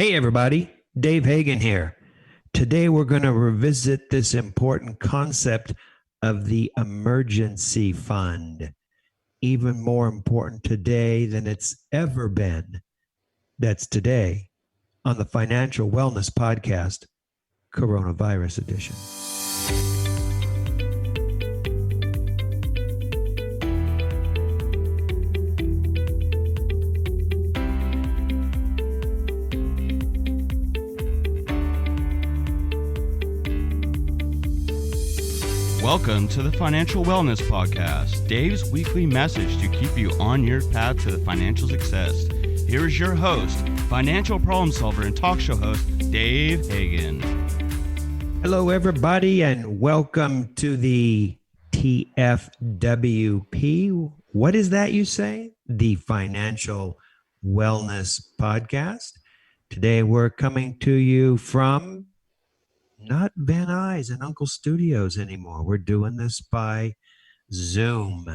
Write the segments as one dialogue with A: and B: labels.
A: Hey, everybody, Dave Hagan here. Today, we're going to revisit this important concept of the emergency fund. Even more important today than it's ever been. That's today on the Financial Wellness Podcast, Coronavirus Edition.
B: Welcome to the Financial Wellness Podcast, Dave's weekly message to keep you on your path to the financial success. Here is your host, financial problem solver and talk show host, Dave Hagan.
A: Hello, everybody, and welcome to the TFWP. What is that you say? The Financial Wellness Podcast. Today, we're coming to you from not Van Nuys and Uncle Studios anymore. We're doing this by Zoom.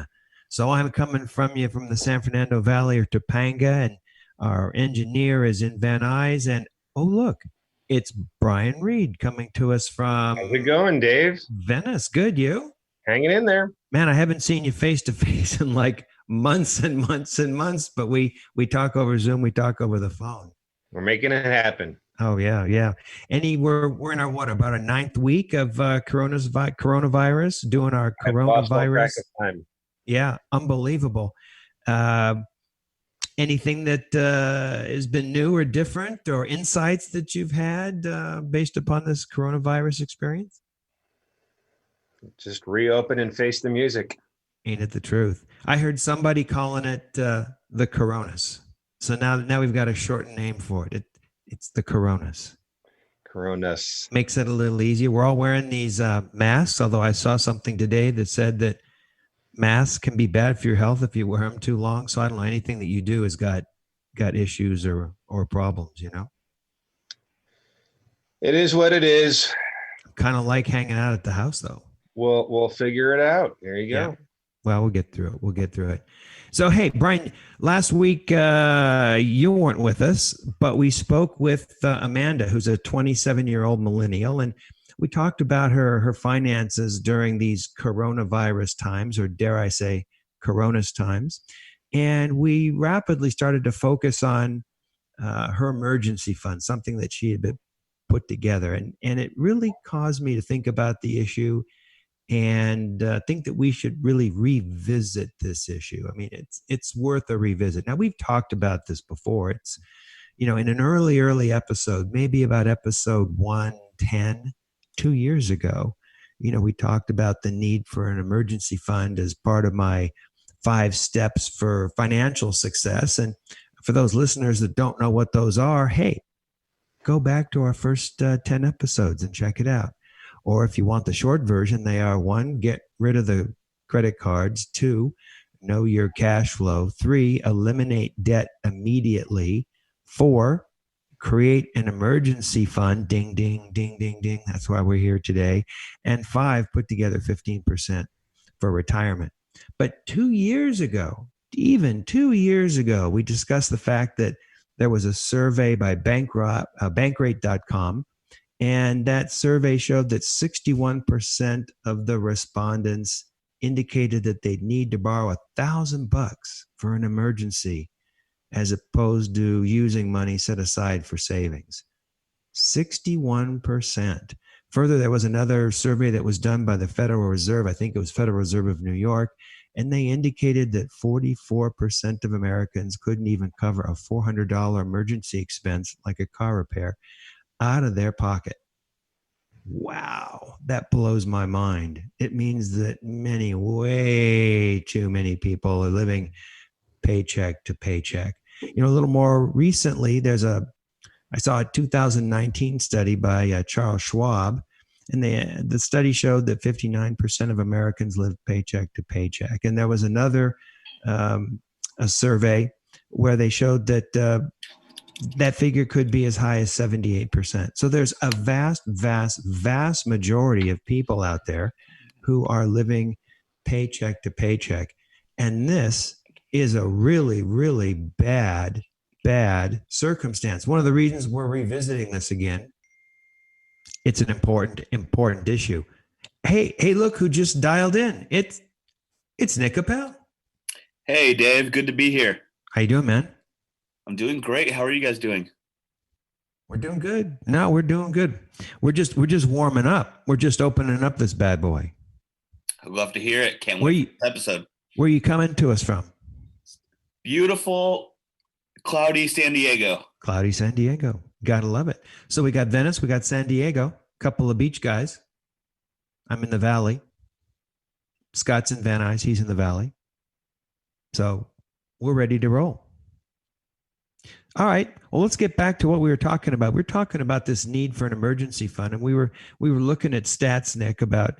A: So I'm coming from you from the San Fernando Valley or Topanga, and our engineer is in Van Nuys. And oh, look, it's Brian Reed coming to us from...
C: How's it going, Dave?
A: Venice. Good, you?
C: Hanging in there.
A: Man, I haven't seen you face to face in like months and months and months, but we talk over Zoom, we talk over the phone.
C: We're making it happen.
A: Oh, yeah. We're in our, about our 9th week of coronavirus, doing our coronavirus.
C: Time.
A: Yeah, unbelievable. Anything that has been new or different or insights that you've had based upon this coronavirus experience?
C: Just reopen and face the music.
A: Ain't it the truth? I heard somebody calling it the Coronas. So now we've got a short name for it. It's the Coronas.
C: Coronas.
A: Makes it a little easier. We're all wearing these masks, although I saw something today that said that masks can be bad for your health if you wear them too long. So I don't know, anything that you do has got issues or problems, you know?
C: It is what it is.
A: Kind of like hanging out at the house, though.
C: We'll figure it out. There you go.
A: Yeah. Well, we'll get through it. So, hey, Brian, last week you weren't with us, but we spoke with Amanda, who's a 27-year-old millennial, and we talked about her finances during these coronavirus times, or dare I say, coronas times. And we rapidly started to focus on her emergency fund, something that she had been put together. And it really caused me to think about the issue and think that we should really revisit this issue. I mean, it's worth a revisit. Now, we've talked about this before. It's, in an early episode, maybe about episode 110, 2 years ago, we talked about the need for an emergency fund as part of my 5 steps for financial success. And for those listeners that don't know what those are, hey, go back to our first 10 episodes and check it out. Or if you want the short version, they are 1, get rid of the credit cards. 2, know your cash flow. 3, eliminate debt immediately. 4, create an emergency fund. Ding, ding, ding, ding, ding. That's why we're here today. And 5, put together 15% for retirement. But 2 years ago, even 2 years ago, we discussed the fact that there was a survey by Bankrate.com. And that survey showed that 61% of the respondents indicated that they'd need to borrow $1,000 for an emergency, as opposed to using money set aside for savings. 61%. Further, there was another survey that was done by the Federal Reserve. I think it was Federal Reserve of New York. And they indicated that 44% of Americans couldn't even cover a $400 emergency expense, like a car repair, out of their pocket. Wow, that blows my mind. It means that way too many people are living paycheck to paycheck. A little more recently, I saw a 2019 study by Charles Schwab, and the study showed that 59% of Americans live paycheck to paycheck. And there was another a survey where they showed that that figure could be as high as 78%. So there's a vast majority of people out there who are living paycheck to paycheck. And this is a really, really bad bad circumstance. One of the reasons we're revisiting this again, it's an important issue. Hey, look who just dialed in. It's Nick Appel.
D: Hey, Dave. Good to be here.
A: How you doing, man?
D: I'm doing great. How are you guys doing?
A: We're doing good. No, we're doing good. We're just warming up. We're just opening up this bad boy.
D: I'd love to hear it. Can't wait for this episode.
A: Where are you coming to us from?
D: Beautiful, cloudy San Diego.
A: Cloudy San Diego. Gotta love it. So we got Venice, we got San Diego, couple of beach guys. I'm in the valley. Scott's in Van Nuys. He's in the valley. So we're ready to roll. All right. Well, let's get back to what we were talking about. We're talking about this need for an emergency fund, and we were looking at stats, Nick, about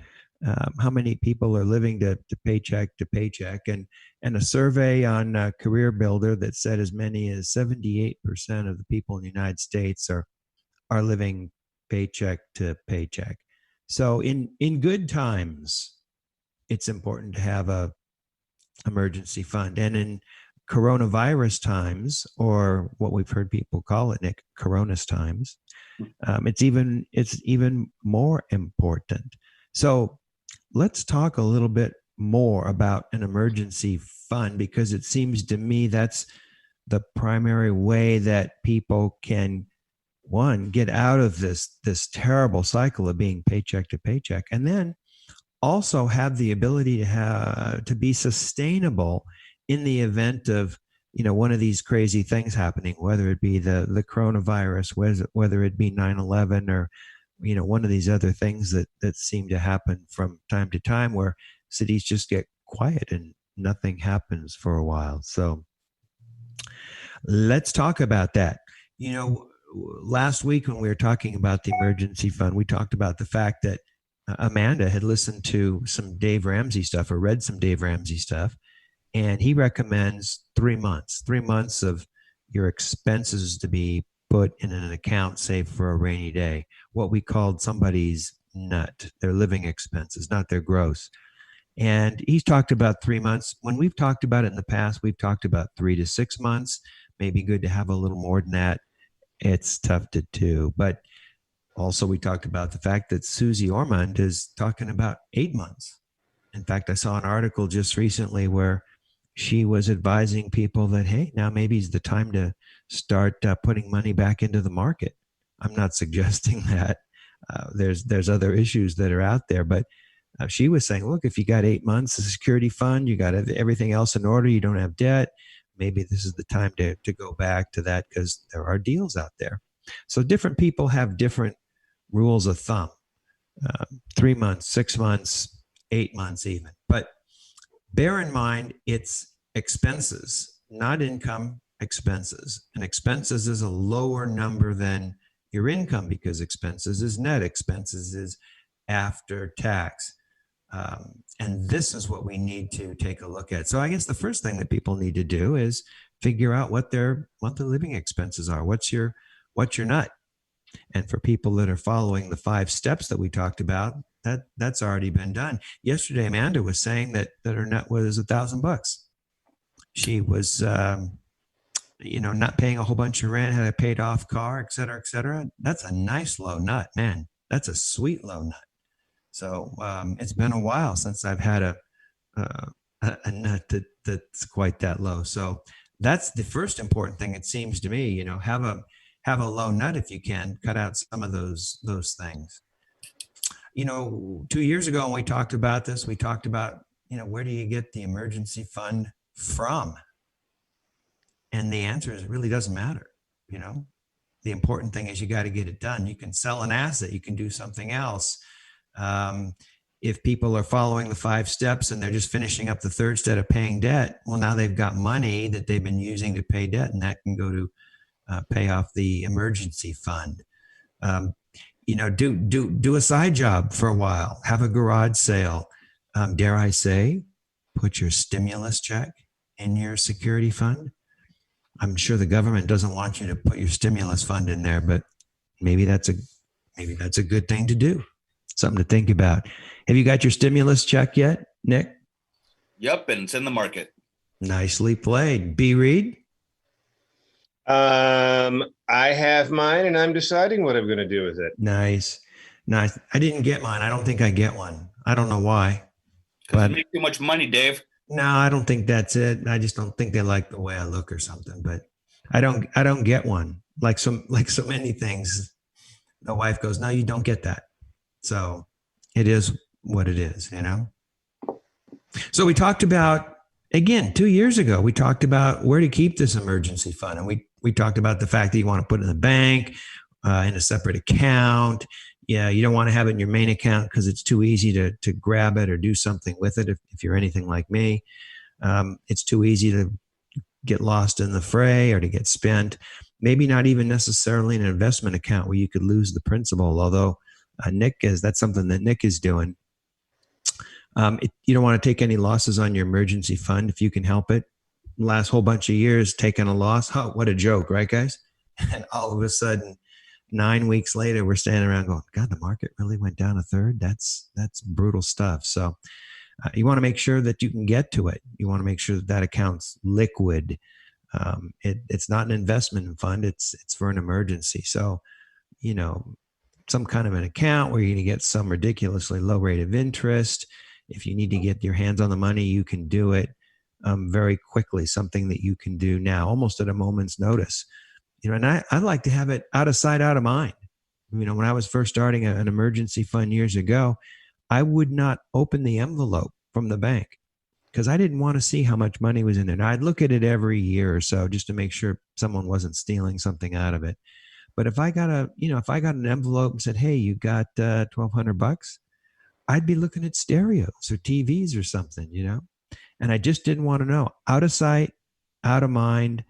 A: how many people are living to paycheck, and a survey on Career Builder that said as many as 78% of the people in the United States are living paycheck to paycheck. So in good times, it's important to have a emergency fund, and in coronavirus times, or what we've heard people call it, Nick, coronas times, it's even more important. So let's talk a little bit more about an emergency fund, because it seems to me that's the primary way that people can, one, get out of this terrible cycle of being paycheck to paycheck, and then also have the ability to be sustainable in the event of, one of these crazy things happening, whether it be the coronavirus, whether it be 9/11, or, one of these other things that seem to happen from time to time, where cities just get quiet and nothing happens for a while. So let's talk about that. Last week when we were talking about the emergency fund, we talked about the fact that Amanda had listened to some Dave Ramsey stuff, or read some Dave Ramsey stuff, and he recommends 3 months of your expenses to be put in an account saved for a rainy day, what we called somebody's nut, their living expenses, not their gross. And he's talked about 3 months. When we've talked about it in the past, we've talked about 3 to 6 months. Maybe good to have a little more than that. It's tough to do. But also we talked about the fact that Susie Ormond is talking about 8 months. In fact, I saw an article just recently where she was advising people that, hey, now maybe is the time to start putting money back into the market. I'm not suggesting that. There's other issues that are out there, but she was saying, look, if you got 8 months, a security fund, you got everything else in order, you don't have debt, maybe this is the time to go back to that, because there are deals out there. So different people have different rules of thumb, 3 months, 6 months, 8 months even. But bear in mind, it's expenses, not income, expenses. And expenses is a lower number than your income, because expenses is net, expenses is after tax. And this is what we need to take a look at. So I guess the first thing that people need to do is figure out what their monthly living expenses are. What's your nut? And for people that are following the 5 steps that we talked about, that's already been done. Yesterday, Amanda was saying that her nut was $1,000. She was, not paying a whole bunch of rent, had a paid off car, et cetera, et cetera. That's a nice low nut, man. That's a sweet low nut. So it's been a while since I've had a nut that's quite that low. So that's the first important thing, it seems to me. Have a low nut if you can. Cut out some of those things. 2 years ago when we talked about this, we talked about, where do you get the emergency fund from? And the answer is it really doesn't matter. The important thing is you got to get it done. You can sell an asset, you can do something else. If people are following the 5 steps and they're just finishing up the 3rd step of paying debt, well, now they've got money that they've been using to pay debt, and that can go to pay off the emergency fund. Do a side job for a while, have a garage sale. Dare I say, put your stimulus check in your security fund. I'm sure the government doesn't want you to put your stimulus fund in there, but maybe that's a good thing to do. Something to think about. Have you got your stimulus check yet, Nick?
D: Yep, and it's in the market.
A: Nicely played. B. Reed?
C: I have mine, and I'm deciding what I'm going to do with it.
A: Nice. Nice. I didn't get mine. I don't think I get one. I don't know why.
D: Because you
A: But
D: make too much money, Dave.
A: no, I don't think that's it. I just don't think they like the way I look or something. But I don't get one. Like so many things. The wife goes, "No, you don't get that." So it is what it is, you know? So we talked about, again, 2 years ago, we talked about where to keep this emergency fund. And we talked about the fact that you want to put it in the bank, in a separate account. Yeah, you don't want to have it in your main account because it's too easy to grab it or do something with it if you're anything like me. It's too easy to get lost in the fray or to get spent. Maybe not even necessarily an investment account where you could lose the principal, although that's something that Nick is doing. You don't want to take any losses on your emergency fund if you can help it. Last whole bunch of years taking a loss. Oh, what a joke, right, guys? And all of a sudden, 9 weeks later, we're standing around going, God, the market really went down a third. That's brutal stuff. So you want to make sure that you can get to it. You want to make sure that account's liquid. It's not an investment fund. It's for an emergency. So, some kind of an account where you're going to get some ridiculously low rate of interest. If you need to get your hands on the money, you can do it very quickly, something that you can do now, almost at a moment's notice. And I like to have it out of sight, out of mind. When I was first starting an emergency fund years ago, I would not open the envelope from the bank because I didn't want to see how much money was in it. I'd look at it every year or so just to make sure someone wasn't stealing something out of it. But if I got an envelope and said, "Hey, you got $1,200," I'd be looking at stereos or TVs or something, and I just didn't want to know. Out of sight, out of mind.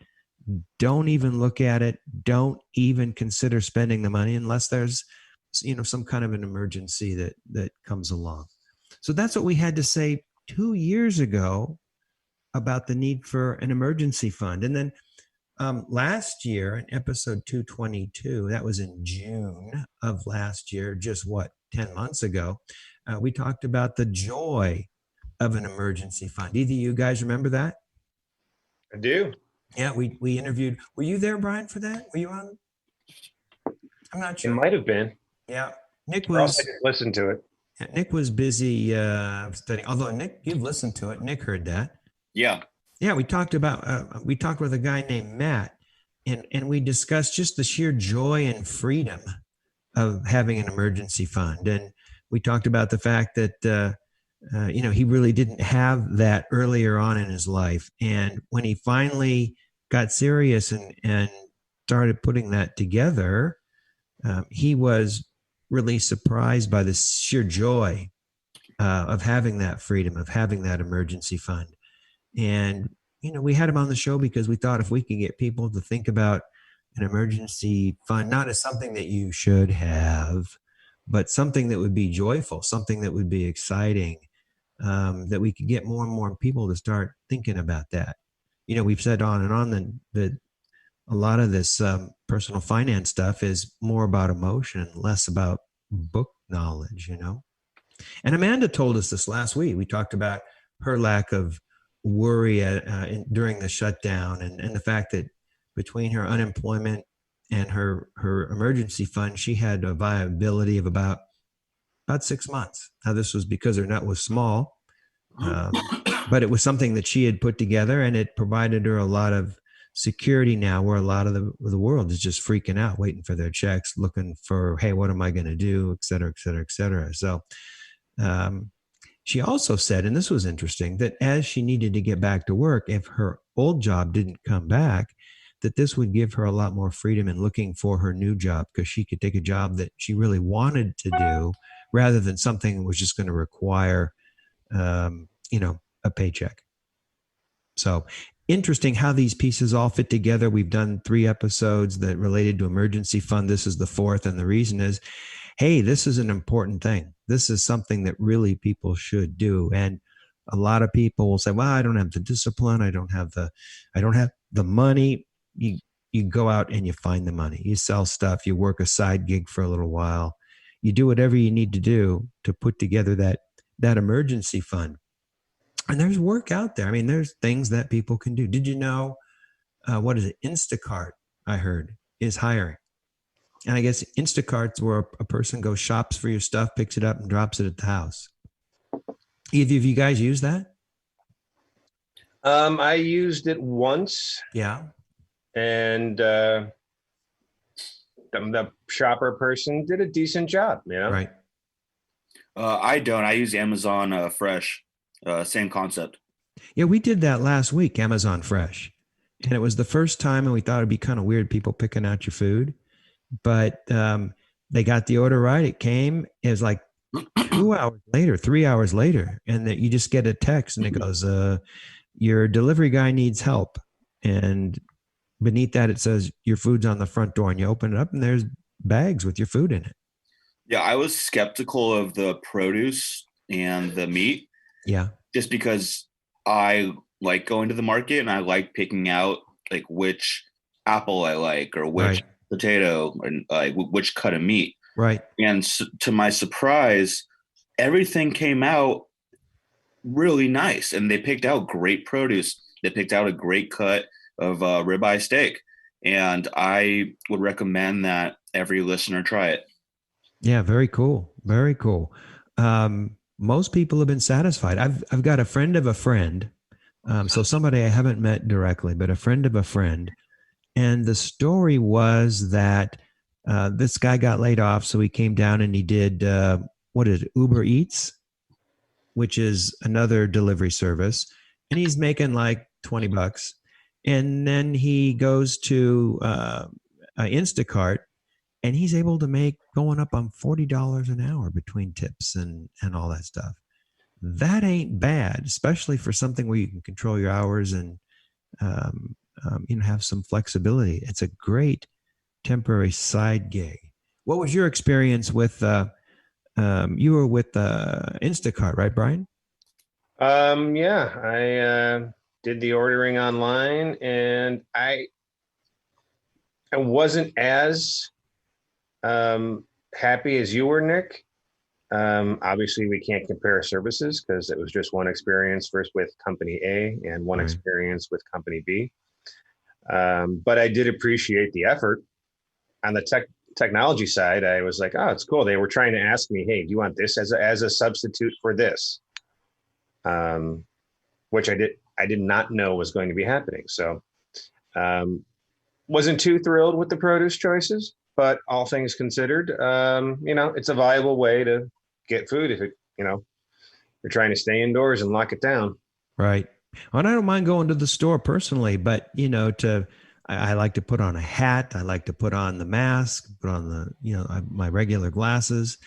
A: Don't even look at it. Don't even consider spending the money unless there's, some kind of an emergency that comes along. So that's what we had to say 2 years ago about the need for an emergency fund. And then last year, in episode 222, that was in June of last year, just 10 months ago, we talked about the joy of an emergency fund. Either you guys remember that?
C: I do.
A: Yeah, we interviewed. Were you there, Brian, for that? Were you on? I'm not
C: It
A: sure.
C: might have been.
A: Yeah, Nick
C: Or else
A: was.
C: I just listened to it.
A: Nick was busy studying. Although Nick, you've listened to it. Nick heard that.
D: Yeah.
A: Yeah, we talked with a guy named Matt, and we discussed just the sheer joy and freedom of having an emergency fund, and we talked about the fact that he really didn't have that earlier on in his life, and when he finally got serious and started putting that together, he was really surprised by the sheer joy of having that freedom, of having that emergency fund. And, we had him on the show because we thought if we could get people to think about an emergency fund, not as something that you should have, but something that would be joyful, something that would be exciting, that we could get more and more people to start thinking about that. We've said on and on that a lot of this personal finance stuff is more about emotion and less about book knowledge, And Amanda told us this last week. We talked about her lack of worry during the shutdown and the fact that between her unemployment and her emergency fund, she had a viability of about 6 months. Now, this was because her nut was small, but it was something that she had put together, and it provided her a lot of security now, where a lot of the world is just freaking out, waiting for their checks, looking for, hey, what am I going to do, et cetera, et cetera, et cetera. So she also said, and this was interesting, that as she needed to get back to work, if her old job didn't come back, that this would give her a lot more freedom in looking for her new job, because she could take a job that she really wanted to do rather than something that was just going to require, a paycheck. So interesting how these pieces all fit together. We've done 3 episodes that related to emergency fund. This is the 4th. And the reason is, hey, this is an important thing. This is something that really people should do. And a lot of people will say, well, I don't have the discipline. I don't have the money. You go out and you find the money. You sell stuff. You work a side gig for a little while. You do whatever you need to do to put together that emergency fund. And there's work out there. I mean, there's things that people can do. Did you know, what is it? Instacart I heard, is hiring. And I guess Instacart's where a person goes, shops for your stuff, picks it up, and drops it at the house. Either of you guys use that?
C: I used it once,
A: Yeah.
C: and the shopper person did a decent job,
A: Right.
D: I don't. I use Amazon Fresh. Same concept.
A: Yeah, we did that last week, Amazon Fresh. And it was the first time, and we thought it'd be kind of weird, people picking out your food. But they got the order right. It came. It was like 2 hours later, 3 hours later, and that you just get a text, and it goes, "Your delivery guy needs help." And beneath that, it says, "Your food's on the front door." And you open it up, and there's bags with your food in it.
D: Yeah, I was skeptical of the produce and the meat.
A: Yeah.
D: Just because I like going to the market and I like picking out like which apple I like or which potato and which cut of meat.
A: Right.
D: And to my surprise, everything came out really nice, and they picked out great produce. They picked out a great cut of ribeye steak, and I would recommend that every listener try it.
A: Yeah, very cool. Very cool. Most people have been satisfied. I've got a friend of a friend. So somebody I haven't met directly, but a friend of a friend. And the story was that this guy got laid off. So he came down and he did, Uber Eats, which is another delivery service. And he's making like $20. And then he goes to Instacart, and he's able to make going up on $40 an hour between tips and all that stuff. That ain't bad, especially for something where you can control your hours and have some flexibility. It's a great temporary side gig. What was your experience with? You were with Instacart, right, Brian?
C: Yeah, I did the ordering online, and I wasn't as happy as you were, Nick. Obviously, we can't compare services because it was just one experience first with company A and one experience with company B. But I did appreciate the effort on the technology side. I was like, oh, it's cool. They were trying to ask me, hey, do you want this as a substitute for this? Which I did not know was going to be happening. So wasn't too thrilled with the produce choices, but all things considered, it's a viable way to get food if you're trying to stay indoors and lock it down.
A: Right. And I don't mind going to the store personally, but I like to put on a hat. I like to put on the mask, put on my regular glasses.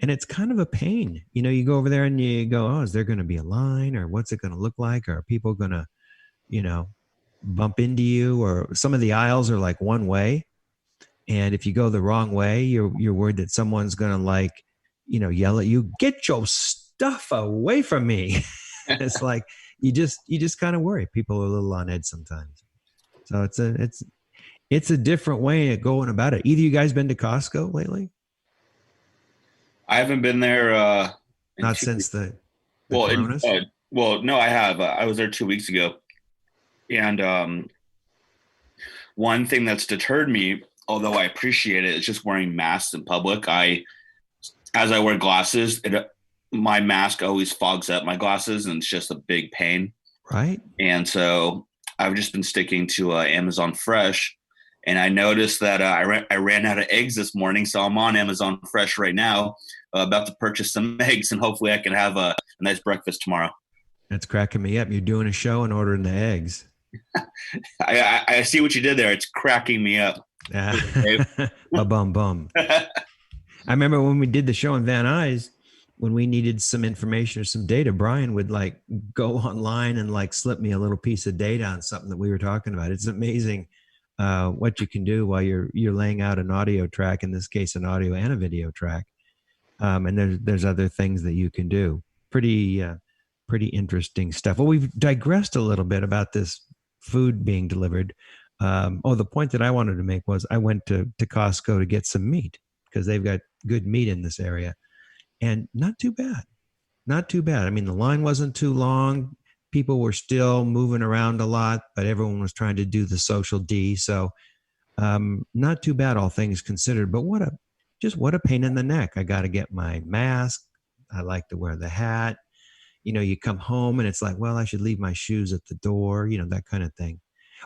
A: And it's kind of a pain. You go over there and you go, oh, is there going to be a line, or what's it going to look like? Or are people going to, bump into you? Or some of the aisles are like one way. And if you go the wrong way, you're worried that someone's going to yell at you, get your stuff away from me. It's like, you just kind of worry. People are a little on edge sometimes. So it's a different way of going about it. Either you guys been to Costco lately?
D: I haven't been there.
A: Not since the
D: coronas? No, I have. I was there 2 weeks ago. And one thing that's deterred me, although I appreciate it, is just wearing masks in public. As I wear glasses, my mask always fogs up my glasses, and it's just a big pain.
A: Right.
D: And so I've just been sticking to Amazon Fresh. And I noticed that I ran out of eggs this morning, so I'm on Amazon Fresh right now, about to purchase some eggs, and hopefully I can have a nice breakfast tomorrow.
A: That's cracking me up. You're doing a show and ordering the eggs.
D: I see what you did there. It's cracking me up.
A: Bum. I remember when we did the show in Van Nuys, when we needed some information or some data, Brian would go online and slip me a little piece of data on something that we were talking about. It's amazing what you can do while you're laying out an audio track, in this case, an audio and a video track. And there's other things that you can do. Pretty interesting stuff. Well, we've digressed a little bit about this food being delivered. The point that I wanted to make was I went to Costco to get some meat because they've got good meat in this area, and not too bad. I mean, the line wasn't too long. People were still moving around a lot, but everyone was trying to do the social D. So Not too bad, all things considered, but what a pain in the neck. I got to get my mask. I like to wear the hat. You come home and it's like, well, I should leave my shoes at the door, that kind of thing.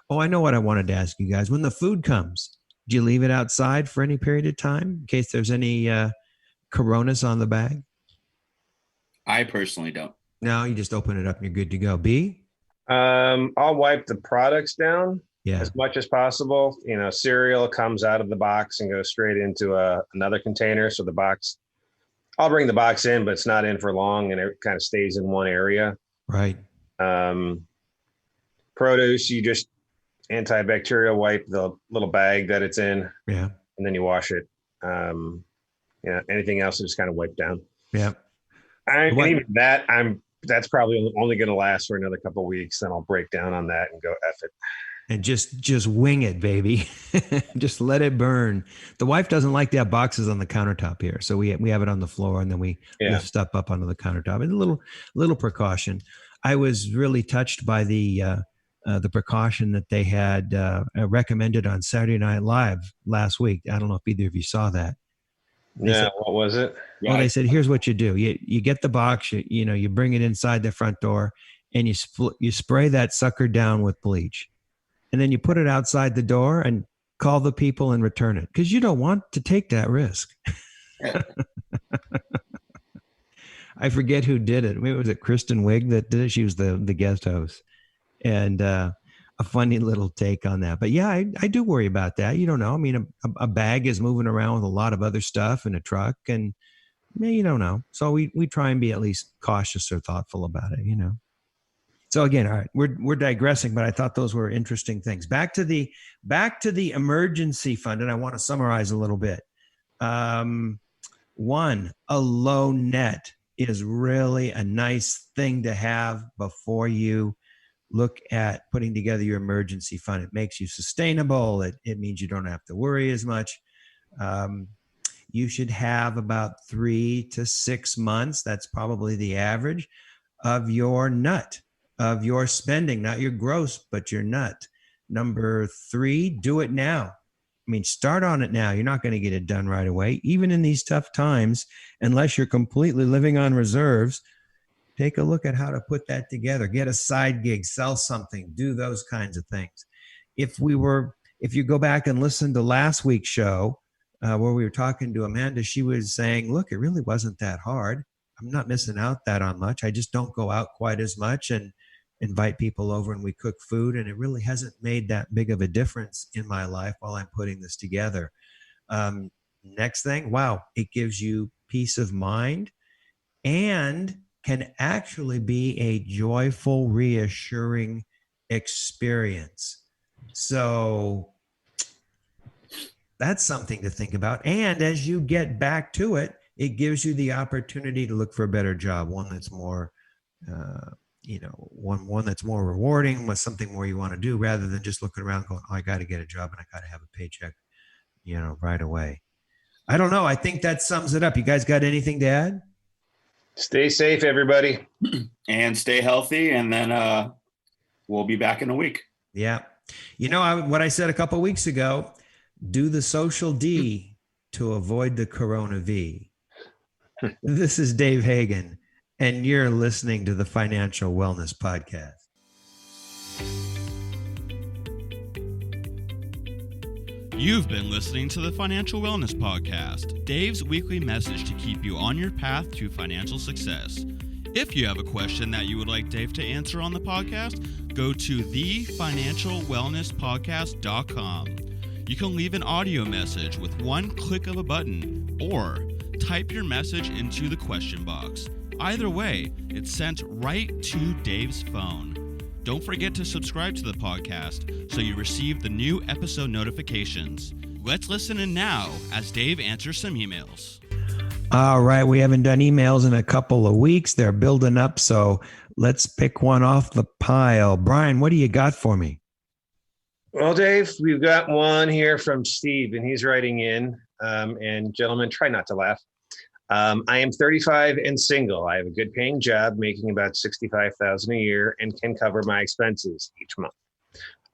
A: Oh, I know what I wanted to ask you guys. When the food comes, do you leave it outside for any period of time in case there's any Coronas on the bag?
D: I personally don't.
A: No, you just open it up and you're good to go. B?
C: I'll wipe the products down
A: Yeah.
C: as much as possible. Cereal comes out of the box and goes straight into another container. So the box, I'll bring the box in, but it's not in for long and it kind of stays in one area.
A: Right.
C: Produce, you just antibacterial wipe the little bag that it's in.
A: Yeah.
C: And then you wash it. Anything else is just kind of wiped down.
A: Yeah.
C: And even that's probably only going to last for another couple of weeks. Then I'll break down on that and go F it.
A: And just wing it, baby. Just let it burn. The wife doesn't like to have boxes on the countertop here. So we have it on the floor and then we lift stuff up onto the countertop. It's a little precaution. I was really touched by the precaution that they had recommended on Saturday Night Live last week. I don't know if either of you saw that.
C: What was it?
A: Well, they said, here's what you do. You get the box, you bring it inside the front door and you spray that sucker down with bleach. And then you put it outside the door and call the people and return it because you don't want to take that risk. I forget who did it. Maybe was it Kristen Wiig that did it? She was the guest host. And a funny little take on that. But yeah, I do worry about that. You don't know. I mean, a bag is moving around with a lot of other stuff in a truck and you don't know. So we try and be at least cautious or thoughtful about it, So again, all right, we're digressing, but I thought those were interesting things. Back to the emergency fund, and I want to summarize a little bit. One, a low net is really a nice thing to have before you look at putting together your emergency fund. It makes you sustainable. It means you don't have to worry as much. You should have about 3 to 6 months. That's probably the average of your nut, of your spending, not your gross, but your nut. Number 3, do it now. I mean, start on it now. You're not going to get it done right away. Even in these tough times, unless you're completely living on reserves, take a look at how to put that together. Get a side gig, sell something, do those kinds of things. If you go back and listen to last week's show where we were talking to Amanda, she was saying, look, it really wasn't that hard. I'm not missing out that on much. I just don't go out quite as much and invite people over and we cook food. And it really hasn't made that big of a difference in my life while I'm putting this together. Next thing, wow, it gives you peace of mind and can actually be a joyful, reassuring experience. So that's something to think about. And as you get back to it, it gives you the opportunity to look for a better job, one that's more, one that's more rewarding, with something more you want to do, rather than just looking around going, oh, I got to get a job and I got to have a paycheck, right away. I don't know. I think that sums it up. You guys got anything to add?
C: Stay safe, everybody.
D: And stay healthy. And then we'll be back in a week.
A: Yeah. What I said a couple of weeks ago, do the social D to avoid the Corona V. This is Dave Hagan, and you're listening to the Financial Wellness Podcast.
B: You've been listening to the Financial Wellness Podcast, Dave's weekly message to keep you on your path to financial success. If you have a question that you would like Dave to answer on the podcast, go to thefinancialwellnesspodcast.com. You can leave an audio message with one click of a button or type your message into the question box. Either way, it's sent right to Dave's phone. Don't forget to subscribe to the podcast so you receive the new episode notifications. Let's listen in now as Dave answers some emails.
A: All right. We haven't done emails in a couple of weeks. They're building up. So let's pick one off the pile. Brian, what do you got for me?
C: Well, Dave, we've got one here from Steve, and he's writing in. And gentlemen, try not to laugh. I am 35 and single. I have a good paying job, making about $65,000 a year, and can cover my expenses each month.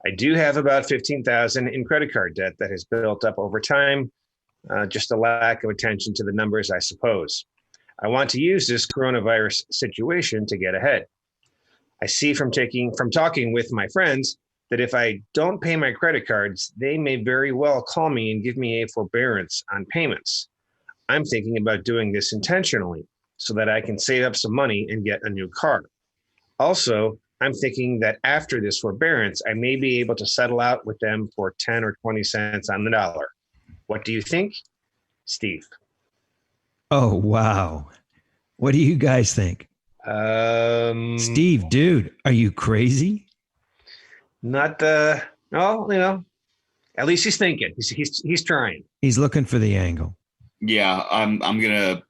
C: I do have about 15,000 in credit card debt that has built up over time. Just a lack of attention to the numbers, I suppose. I want to use this coronavirus situation to get ahead. I see from talking with my friends that if I don't pay my credit cards, they may very well call me and give me a forbearance on payments. I'm thinking about doing this intentionally so that I can save up some money and get a new car. Also, I'm thinking that after this forbearance, I may be able to settle out with them for 10 or 20 cents on the dollar. What do you think? Steve.
A: Oh, wow. What do you guys think? Steve, dude, are you crazy?
C: Not well, at least he's thinking. He's trying.
A: He's looking for the angle.
D: Yeah, I'm gonna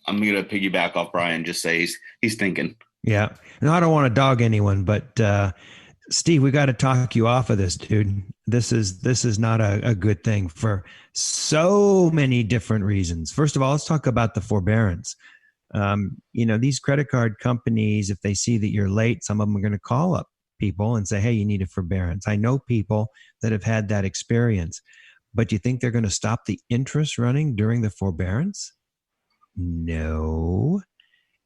D: piggyback off Brian. Just say he's thinking.
A: Yeah. No, I don't want to dog anyone, but Steve, we got to talk you off of this, dude. This is not a good thing for so many different reasons. First of all, let's talk about the forbearance. These credit card companies, if they see that you're late, some of them are going to call up people and say, hey, you need a forbearance. I know people that have had that experience, but do you think they're going to stop the interest running during the forbearance? No.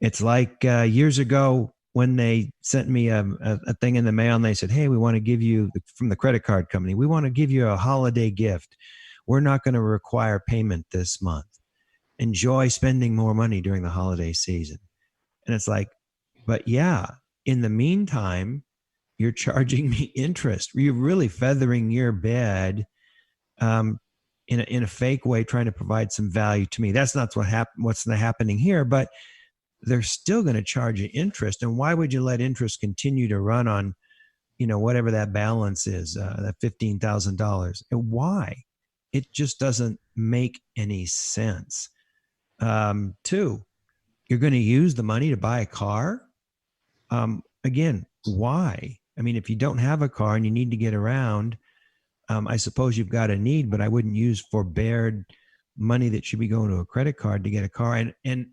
A: It's like years ago when they sent me a thing in the mail and they said, hey, we want to give you, from the credit card company, we want to give you a holiday gift. We're not going to require payment this month. Enjoy spending more money during the holiday season. And it's like, but yeah, in the meantime, you're charging me interest. You're really feathering your bed in a fake way, trying to provide some value to me. That's not what's happening here, but they're still going to charge you interest. And why would you let interest continue to run on, whatever that balance is, that $15,000? And why? It just doesn't make any sense. Two, you're going to use the money to buy a car. Again, why? I mean, if you don't have a car and you need to get around, I suppose you've got a need, but I wouldn't use forbeared money that should be going to a credit card to get a car, and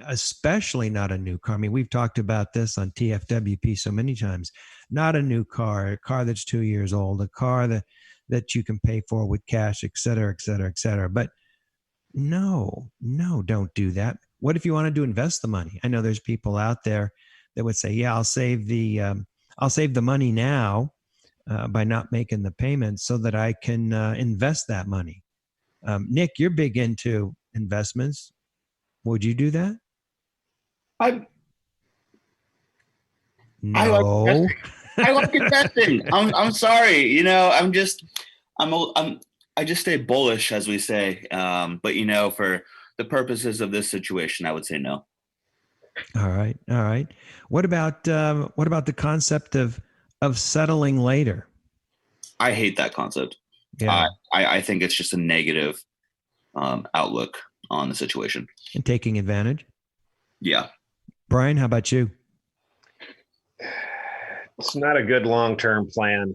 A: especially not a new car. I mean, we've talked about this on TFWP so many times. Not a new car, a car that's 2 years old, a car that you can pay for with cash, et cetera, et cetera, et cetera. But no, don't do that. What if you wanted to invest the money? I know there's people out there that would say, yeah, I'll save the money now by not making the payments so that I can invest that money. Nick, you're big into investments. Would you do that? No.
D: I like investing. I'm sorry. I just stay bullish, as we say. But for the purposes of this situation, I would say no.
A: All right. What about the concept of settling later?
D: I hate that concept.
A: Yeah.
D: I think it's just a negative outlook on the situation.
A: And taking advantage?
D: Yeah.
A: Brian, how about you?
C: It's not a good long-term plan.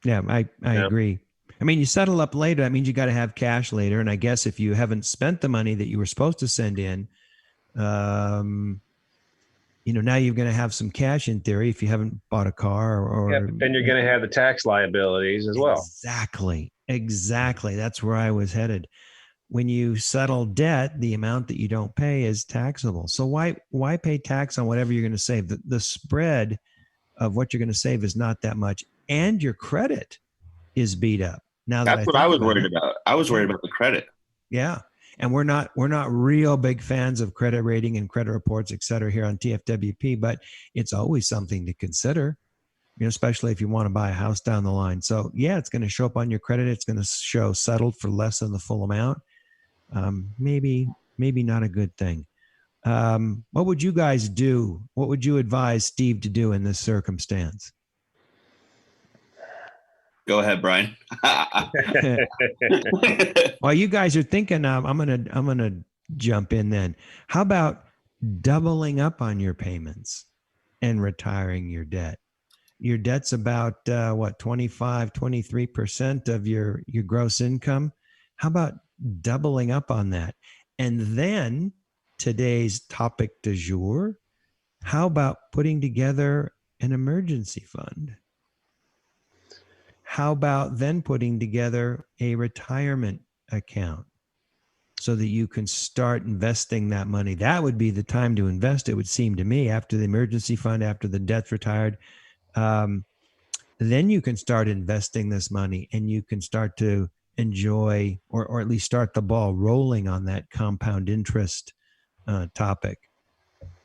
A: Yeah, I agree. I mean, you settle up later. That means you got to have cash later. And I guess if you haven't spent the money that you were supposed to send in, now you're going to have some cash in theory if you haven't bought a car or
C: yeah, but then you're going to have the tax liabilities as well.
A: Exactly. That's where I was headed. When you settle debt, the amount that you don't pay is taxable. So why pay tax on whatever you're going to save? The spread of what you're going to save is not that much, and your credit is beat up. Now
D: that's what I was worried about. I was worried about the credit.
A: Yeah. And we're not real big fans of credit rating and credit reports, et cetera, here on TFWP, but it's always something to consider, especially if you want to buy a house down the line. So yeah, it's going to show up on your credit. It's going to show settled for less than the full amount. Maybe not a good thing. What would you guys do? What would you advise Steve to do in this circumstance?
D: Go ahead, Brian.
A: While you guys are thinking, I'm gonna jump in then. How about doubling up on your payments and retiring your debt? Your debt's about 23% of your gross income. How about doubling up on that? And then today's topic du jour, how about putting together an emergency fund. How about then putting together a retirement account so that you can start investing that money? That would be the time to invest, it would seem to me, after the emergency fund, after the debt's retired. Then you can start investing this money and you can start to enjoy, or at least start the ball rolling on that compound interest topic.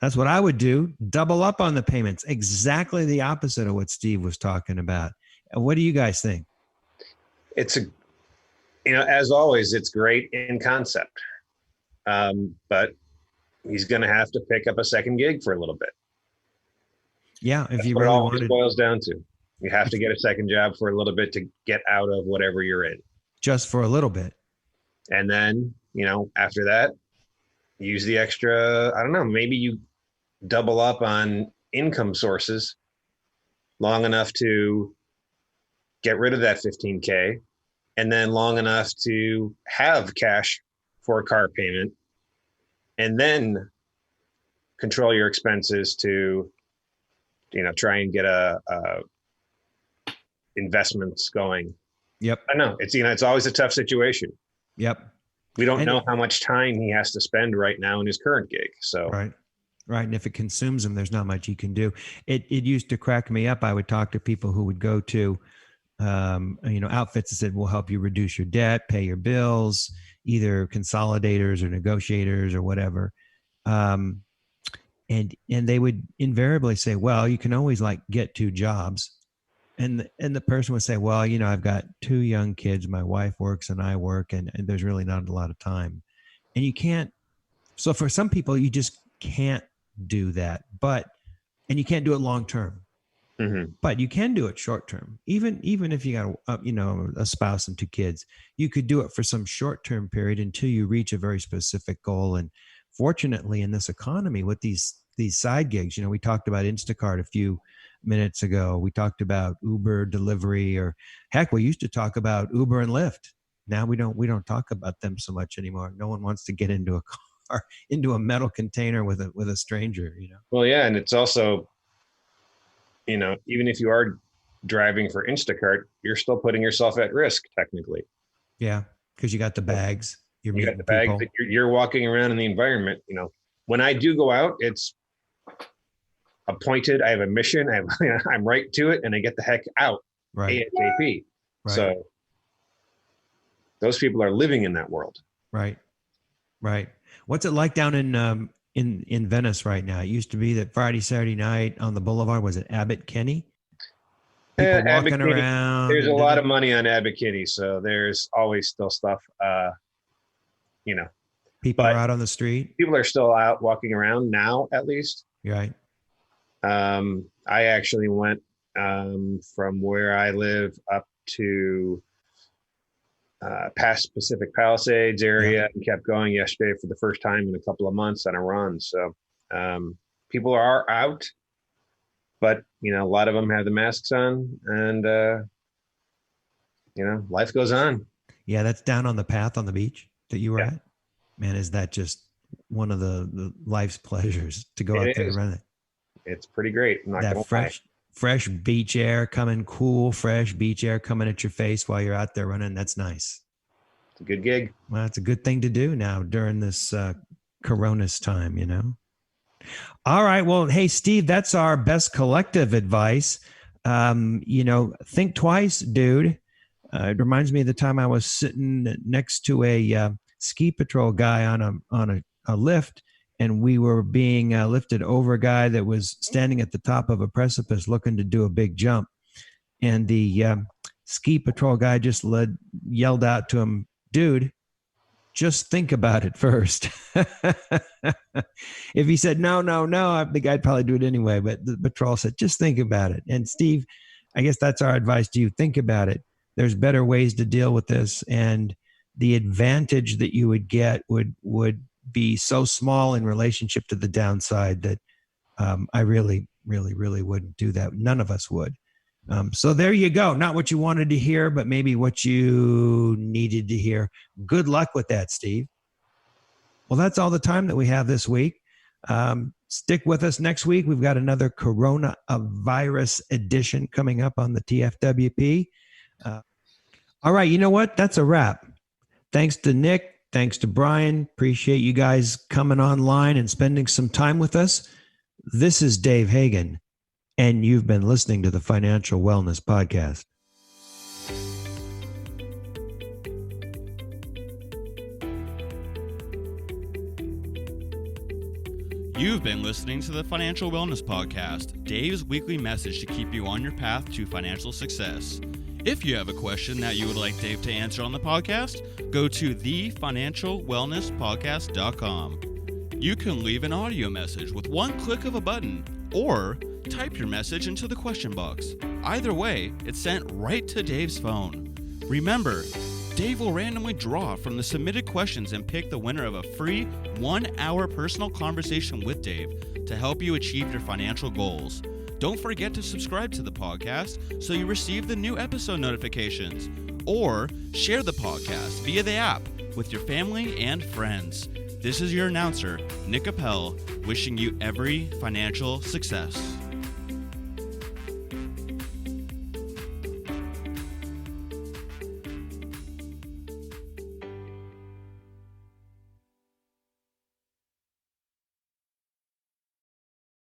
A: That's what I would do. Double up on the payments. Exactly the opposite of what Steve was talking about. What do you guys think?
C: It's as always, it's great in concept, but he's going to have to pick up a second gig for a little bit.
A: Yeah, if
C: That's
A: you
C: what
A: really
C: it
A: wanted.
C: Boils down to. You have to get a second job for a little bit to get out of whatever you're in.
A: Just for a little bit.
C: And then, after that, use the extra, I don't know, maybe you double up on income sources long enough to get rid of that 15K, and then long enough to have cash for a car payment, and then control your expenses to, try and get a investments going.
A: Yep.
C: I know it's always a tough situation.
A: Yep.
C: We don't know how much time he has to spend right now in his current gig. So
A: right. And if it consumes him, there's not much he can do. It used to crack me up. I would talk to people who would go to, outfits that said, we'll help you reduce your debt, pay your bills, either consolidators or negotiators or whatever. And they would invariably say, well, you can always get 2 jobs. And the person would say, well, I've got 2 young kids. My wife works and I work, and there's really not a lot of time. And you can't. So for some people, you just can't do that. And you can't do it long term. Mm-hmm. But you can do it short term. Even if you got a spouse and 2 kids, you could do it for some short term period until you reach a very specific goal. And fortunately, in this economy, with these side gigs, we talked about Instacart a few minutes ago. We talked about Uber delivery, or heck, we used to talk about Uber and Lyft. Now we don't talk about them so much anymore. No one wants to get into a car, into a metal container with a stranger,
C: Well, yeah. And it's also, even if you are driving for Instacart, you're still putting yourself at risk technically.
A: Yeah. Because you got the bags.
C: You got the bag that you're walking around in the environment. When I do go out, it's appointed. I have a mission. I'm right to it, and I get the heck out ASAP. Right. So those people are living in that world.
A: Right. What's it like down in Venice right now? It used to be that Friday, Saturday night on the boulevard, was it Abbot Kinney? People walking around.
C: There's a lot of money on Abbot Kinney, so there's always still stuff.
A: People are out on the street.
C: People are still out walking around now, at least.
A: Right.
C: I actually went from where I live up to past Pacific Palisades area, and kept going yesterday for the first time in a couple of months on a run. So people are out, but a lot of them have the masks on, and life goes on.
A: Yeah, that's down on the path on the beach that you were at. Man, is that just one of the life's pleasures to go out there and run it?
C: It's pretty great.
A: That fresh beach air coming, cool, fresh beach air coming at your face while you're out there running. That's nice.
C: It's a good gig.
A: Well, it's a good thing to do now during this corona's time, All right. Well, hey, Steve, that's our best collective advice. Think twice, dude. It reminds me of the time I was sitting next to a ski patrol guy on a lift, and we were being lifted over a guy that was standing at the top of a precipice looking to do a big jump. And the ski patrol guy just yelled out to him, dude, just think about it first. If he said, no, the guy'd probably do it anyway. But the patrol said, just think about it. And Steve, I guess that's our advice to you. Think about it. There's better ways to deal with this. And the advantage that you would get would be so small in relationship to the downside that I really, really, really wouldn't do that. None of us would. So there you go. Not what you wanted to hear, but maybe what you needed to hear. Good luck with that, Steve. Well, that's all the time that we have this week. Stick with us next week. We've got another coronavirus edition coming up on the TFWP. All right, you know what? That's a wrap. Thanks to Nick. Thanks to Brian. Appreciate you guys coming online and spending some time with us. This is Dave Hagan, and you've been listening to the Financial Wellness Podcast.
B: You've been listening to the Financial Wellness Podcast, Dave's weekly message to keep you on your path to financial success. If you have a question that you would like Dave to answer on the podcast, go to thefinancialwellnesspodcast.com. You can leave an audio message with one click of a button, or type your message into the question box. Either way, it's sent right to Dave's phone. Remember, Dave will randomly draw from the submitted questions and pick the winner of a free 1-hour personal conversation with Dave to help you achieve your financial goals. Don't forget to subscribe to the podcast so you receive the new episode notifications, or share the podcast via the app with your family and friends. This is your announcer, Nick Appel, wishing you every financial success.